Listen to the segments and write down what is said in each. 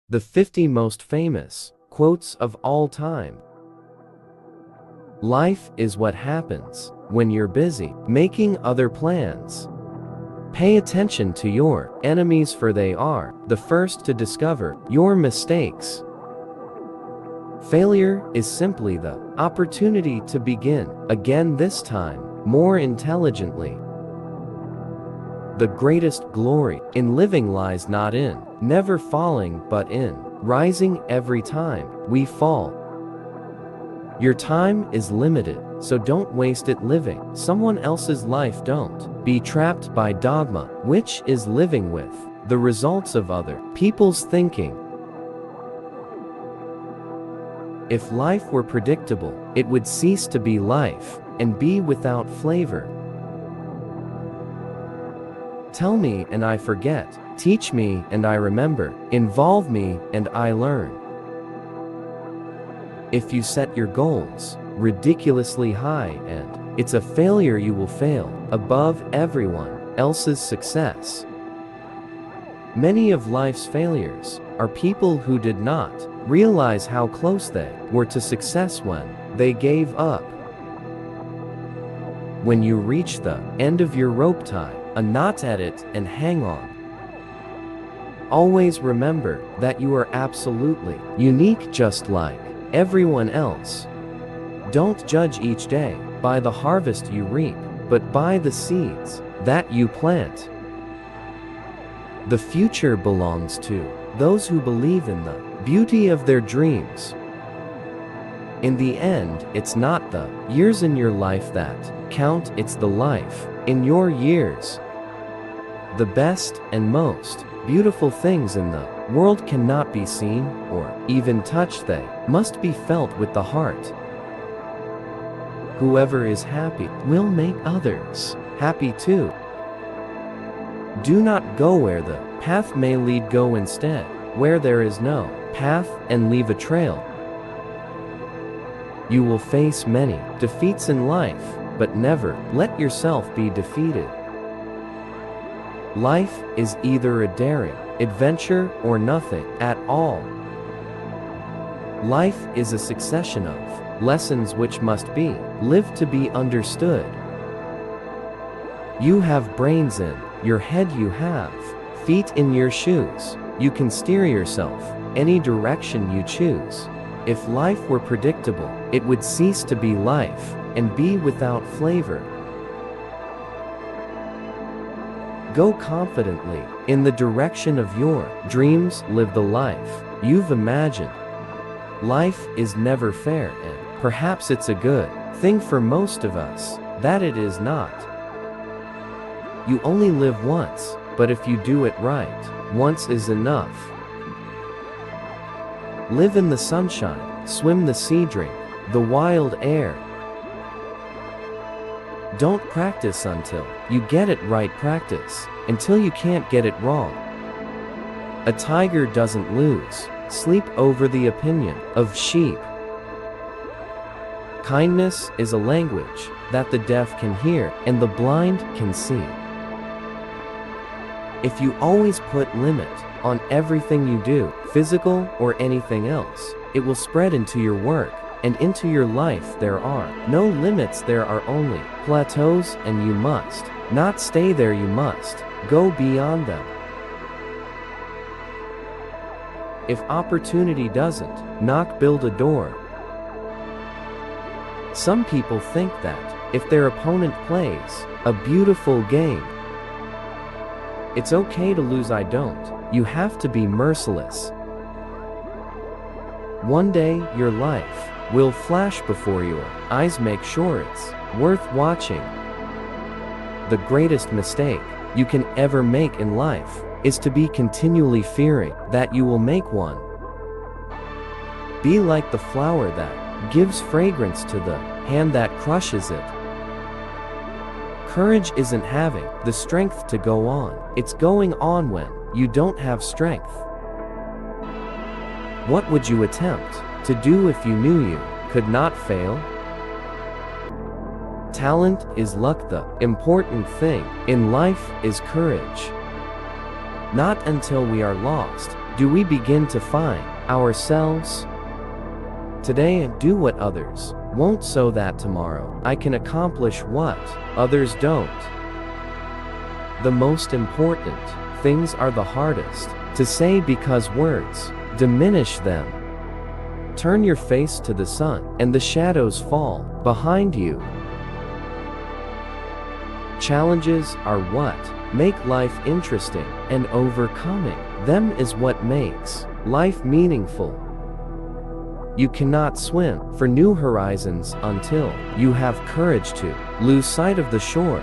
The 50 most famous quotes of all time. Life is what happens when you're busy making other plans. Pay attention to your enemies, for they are the first to discover your mistakes. Failure is simply the opportunity to begin again, this time more intelligently. The greatest glory in living lies not in never falling, but in rising every time we fall. Your time is limited, so don't waste it living someone else's life. Don't be trapped by dogma, which is living with the results of other people's thinking. If life were predictable, it would cease to be life and be without flavor. Tell me and I forget, teach me and I remember, involve me and I learn. If you set your goals ridiculously high and it's a failure, you will fail above everyone else's success. Many of life's failures are people who did not realize how close they were to success when they gave up. When you reach the end of your rope, tie a knot at it and hang on. Always remember that you are absolutely unique, just like everyone else. Don't judge each day by the harvest you reap, but by the seeds that you plant. The future belongs to those who believe in the beauty of their dreams. In the end, it's not the years in your life that count, it's the life in your years. The best and most beautiful things in the world cannot be seen or even touched, they must be felt with the heart. Whoever is happy will make others happy too. Do not go where the path may lead, go instead where there is no path and leave a trail. You will face many defeats in life, but never let yourself be defeated. Life is either a daring adventure or nothing at all. Life is a succession of lessons which must be lived to be understood. You have brains in your head, you have feet in your shoes. You can steer yourself any direction you choose. If life were predictable, it would cease to be life and be without flavor. Go confidently in the direction of your dreams, live the life you've imagined. Life is never fair, and perhaps it's a good thing for most of us that it is not. You only live once, but if you do it right, once is enough. Live in the sunshine, swim the sea, drink the wild air. Don't practice until you get it right, practice until you can't get it wrong. A tiger doesn't lose sleep over the opinion of sheep. Kindness is a language that the deaf can hear and the blind can see. If you always put limit on everything you do, physical or anything else, it will spread into your work and into your life. There are no limits, there are only plateaus, and you must not stay there, you must go beyond them. If opportunity doesn't knock, build a door. Some people think that if their opponent plays a beautiful game, it's okay to lose. I don't. You have to be merciless. One day your life will flash before your eyes. Make sure it's worth watching. The greatest mistake you can ever make in life is to be continually fearing that you will make one. Be like the flower that gives fragrance to the hand that crushes it. Courage isn't having the strength to go on, it's going on when you don't have strength. What would you attempt to do if you knew you could not fail? Talent is luck. The important thing in life is courage. Not until we are lost do we begin to find ourselves? Today, do what others won't so that tomorrow I can accomplish what others don't. The most important things are the hardest to say because words diminish them. Turn your face to the sun, and the shadows fall behind you. Challenges are what make life interesting, and overcoming them is what makes life meaningful. You cannot swim for new horizons until you have courage to lose sight of the shore.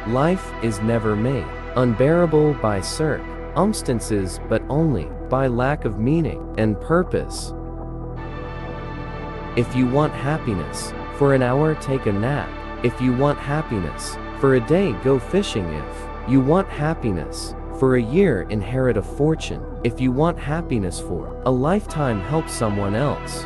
Life is never made unbearable by circumstances, but only by lack of meaning and purpose. If you want happiness for an hour, take a nap. If you want happiness for a day, go fishing. If you want happiness for a year, inherit a fortune. If you want happiness for a lifetime, help someone else.